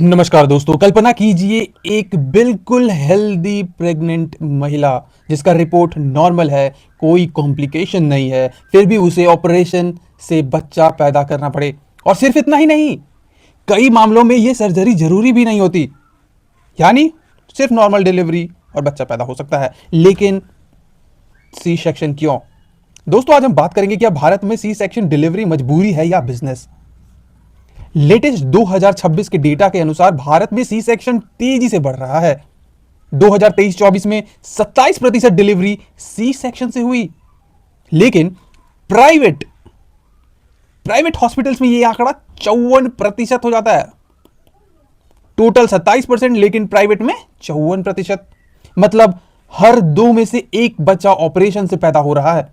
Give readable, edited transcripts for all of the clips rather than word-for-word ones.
नमस्कार दोस्तों, कल्पना कीजिए एक बिल्कुल हेल्दी प्रेग्नेंट महिला जिसका रिपोर्ट नॉर्मल है, कोई कॉम्प्लिकेशन नहीं है, फिर भी उसे ऑपरेशन से बच्चा पैदा करना पड़े। और सिर्फ इतना ही नहीं, कई मामलों में यह सर्जरी जरूरी भी नहीं होती, यानी सिर्फ नॉर्मल डिलीवरी और बच्चा पैदा हो सकता है। लेकिन सी सेक्शन क्यों? दोस्तों, आज हम बात करेंगे कि भारत में सी सेक्शन डिलीवरी मजबूरी है या बिजनेस। लेटेस्ट 2026 के डेटा के अनुसार भारत में सी सेक्शन तेजी से बढ़ रहा है। 2023-24 में 27% डिलीवरी सी सेक्शन से हुई। लेकिन प्राइवेट प्राइवेट हॉस्पिटल्स में यह आंकड़ा 54% हो जाता है। टोटल 27%, लेकिन प्राइवेट में 54%। मतलब हर दो में से एक बच्चा ऑपरेशन से पैदा हो रहा है।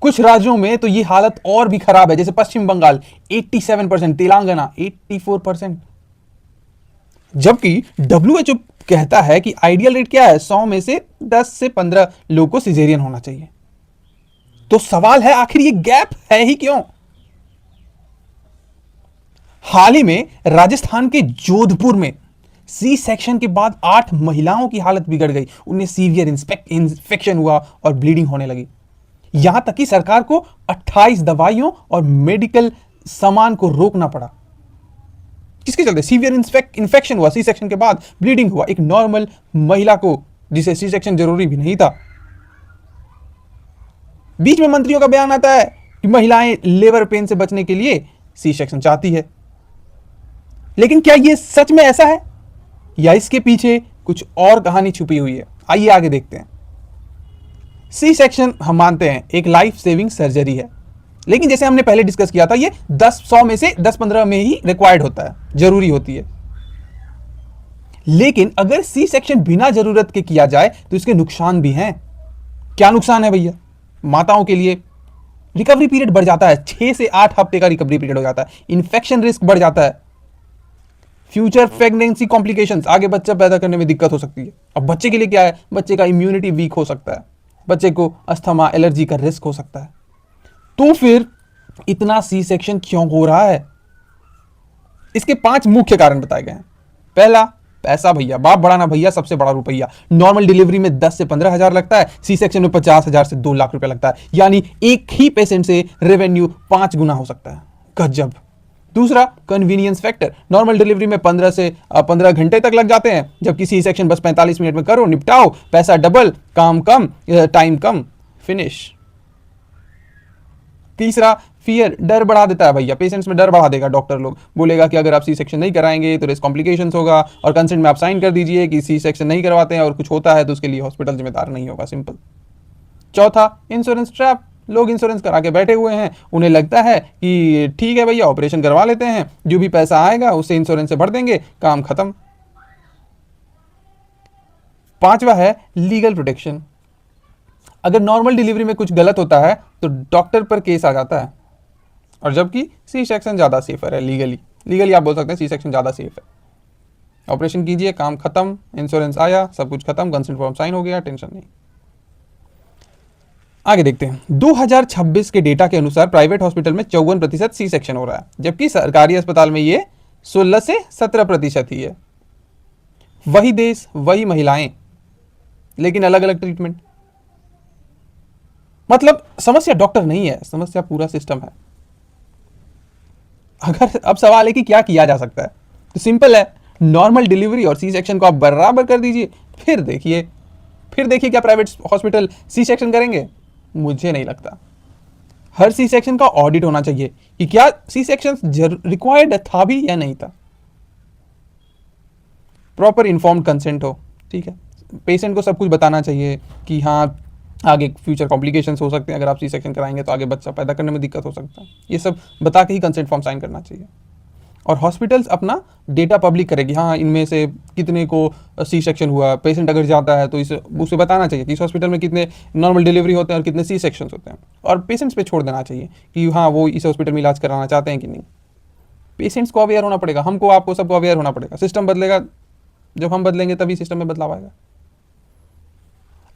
कुछ राज्यों में तो ये हालत और भी खराब है, जैसे पश्चिम बंगाल 87%, तेलंगाना 84%। जबकि डब्ल्यूएचओ कहता है कि आइडियल रेट क्या है, 100 में से 10 से 15 लोगों को सिजेरियन होना चाहिए। तो सवाल है, आखिर ये गैप है ही क्यों? हाल ही में राजस्थान के जोधपुर में सी सेक्शन के बाद 8 महिलाओं की हालत बिगड़ गई। उन्हें सीवियर इंफेक्शन हुआ और ब्लीडिंग होने लगी। यहां तक कि सरकार को 28 दवाइयों और मेडिकल सामान को रोकना पड़ा। किसके चलते? सीवियर इंफेक्शन हुआ, सी सेक्शन के बाद ब्लीडिंग हुआ, एक नॉर्मल महिला को, जिसे सी सेक्शन जरूरी भी नहीं था। बीच में मंत्रियों का बयान आता है कि महिलाएं लेबर पेन से बचने के लिए सी सेक्शन चाहती है। लेकिन क्या यह सच में ऐसा है, या इसके पीछे कुछ और कहानी छुपी हुई है? आइए आगे देखते हैं। सी सेक्शन हम मानते हैं एक लाइफ सेविंग सर्जरी है, लेकिन जैसे हमने पहले डिस्कस किया था, ये 100 में से 10-15 में ही रिक्वायर्ड होता है, जरूरी होती है। लेकिन अगर सी सेक्शन बिना जरूरत के किया जाए तो इसके नुकसान भी हैं। क्या नुकसान है भैया? माताओं के लिए रिकवरी पीरियड बढ़ जाता है, 6 से 8 हफ्ते का रिकवरी पीरियड हो जाता है। इन्फेक्शन रिस्क बढ़ जाता है। फ्यूचर प्रेगनेंसी कॉम्प्लिकेशंस, आगे बच्चा पैदा करने में दिक्कत हो सकती है। अब बच्चे के लिए क्या है? बच्चे का इम्यूनिटी वीक हो सकता है, बच्चे को अस्थमा, एलर्जी का रिस्क हो सकता है। तो फिर इतना सी सेक्शन क्यों हो रहा है? इसके 5 मुख्य कारण बताए गए हैं। पहला, पैसा भैया, बाप बड़ा ना भैया, सबसे बड़ा रुपया। नॉर्मल डिलीवरी में 10 से 15 हजार लगता है, सी सेक्शन में 50,000 से 2 लाख रुपया लगता है, यानी एक ही पेशेंट से रेवेन्यू 5 गुना हो सकता है। गजब। दूसरा, कन्वीनियंस फैक्टर। नॉर्मल डिलीवरी में 15 से 15 घंटे तक लग जाते हैं, जबकि सी सेक्शन बस 45 मिनट में करो, निपटाओ, पैसा डबल, काम कम, टाइम कम, फिनिश। तीसरा, फियर, डर बढ़ा देता है भैया, पेशेंट्स में डर बढ़ा देगा। डॉक्टर लोग बोलेगा कि अगर आप सी सेक्शन नहीं कराएंगे तो रिस्क कॉम्प्लिकेशंस होगा, और कंसेंट में आप साइन कर दीजिए कि सी सेक्शन नहीं करवाते हैं और कुछ होता है तो उसके लिए हॉस्पिटल जिम्मेदार नहीं होगा। सिंपल। चौथा, इंश्योरेंस ट्रैप। लोग इंश्योरेंस करा के बैठे हुए हैं, उन्हें लगता है कि ठीक है भैया, ऑपरेशन करवा लेते हैं, जो भी पैसा आएगा उससे इंश्योरेंस से भर देंगे, काम खत्म। पांचवा है लीगल प्रोटेक्शन। अगर नॉर्मल डिलीवरी में कुछ गलत होता है तो डॉक्टर पर केस आ जाता है, और जबकि सी सेक्शन ज्यादा सेफर है। लीगली आप बोल सकते हैं सी सेक्शन ज्यादा सेफ है। ऑपरेशन कीजिए, काम खत्म, इंश्योरेंस आया, सब कुछ खत्म, कंसेंट फॉर्म साइन हो गया, टेंशन नहीं। आगे देखते हैं। 2026 के डेटा के अनुसार प्राइवेट हॉस्पिटल में 54% सी सेक्शन हो रहा है, जबकि सरकारी अस्पताल में ये 16 से 17% ही है। वही देश, वही महिलाएं, लेकिन अलग अलग ट्रीटमेंट। मतलब समस्या डॉक्टर नहीं है, समस्या पूरा सिस्टम है। अगर अब सवाल है कि क्या किया जा सकता है, तो सिंपल है, नॉर्मल डिलीवरी और सी सेक्शन को आप बराबर कर दीजिए, फिर देखिए क्या प्राइवेट हॉस्पिटल सी सेक्शन करेंगे? मुझे नहीं लगता। हर सी सेक्शन का ऑडिट होना चाहिए कि क्या सी सेक्शन रिक्वायर्ड था भी या नहीं था। प्रॉपर इन्फॉर्म्ड कंसेंट हो, ठीक है। पेशेंट को सब कुछ बताना चाहिए कि हाँ, आगे फ्यूचर कॉम्प्लिकेशंस हो सकते हैं, अगर आप सी सेक्शन कराएंगे तो आगे बच्चा पैदा करने में दिक्कत हो सकता है। ये सब बता के ही कंसेंट फॉर्म साइन करना चाहिए। और हॉस्पिटल्स अपना डेटा पब्लिक करेगी, हाँ इनमें से कितने को सी सेक्शन हुआ। पेशेंट अगर जाता है तो उसे बताना चाहिए कि इस हॉस्पिटल में कितने नॉर्मल डिलीवरी होते हैं और कितने सी सेक्शन होते हैं, और पेशेंट्स पे छोड़ देना चाहिए कि हाँ वो इस हॉस्पिटल में इलाज कराना चाहते हैं कि नहीं। पेशेंट्स को अवेयर होना पड़ेगा, हमको, आपको, सबको अवेयर होना पड़ेगा। सिस्टम बदलेगा, जब हम बदलेंगे तभी सिस्टम में बदलाव आएगा।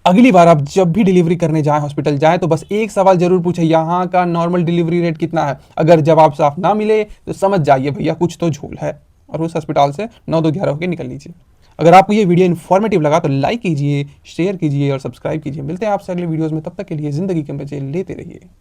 अगली बार आप जब भी डिलीवरी करने जाएं, हॉस्पिटल जाएं, तो बस एक सवाल जरूर पूछें, यहाँ का नॉर्मल डिलीवरी रेट कितना है। अगर जवाब साफ ना मिले तो समझ जाइए भैया कुछ तो झोल है, और उस अस्पताल से 9-2-11 होकर निकल लीजिए। अगर आपको ये वीडियो इन्फॉर्मेटिव लगा तो लाइक कीजिए, शेयर कीजिए और सब्सक्राइब कीजिए। मिलते हैं आपसे अगले वीडियोस में, तब तक के लिए ज़िंदगी के मजे लेते रहिए।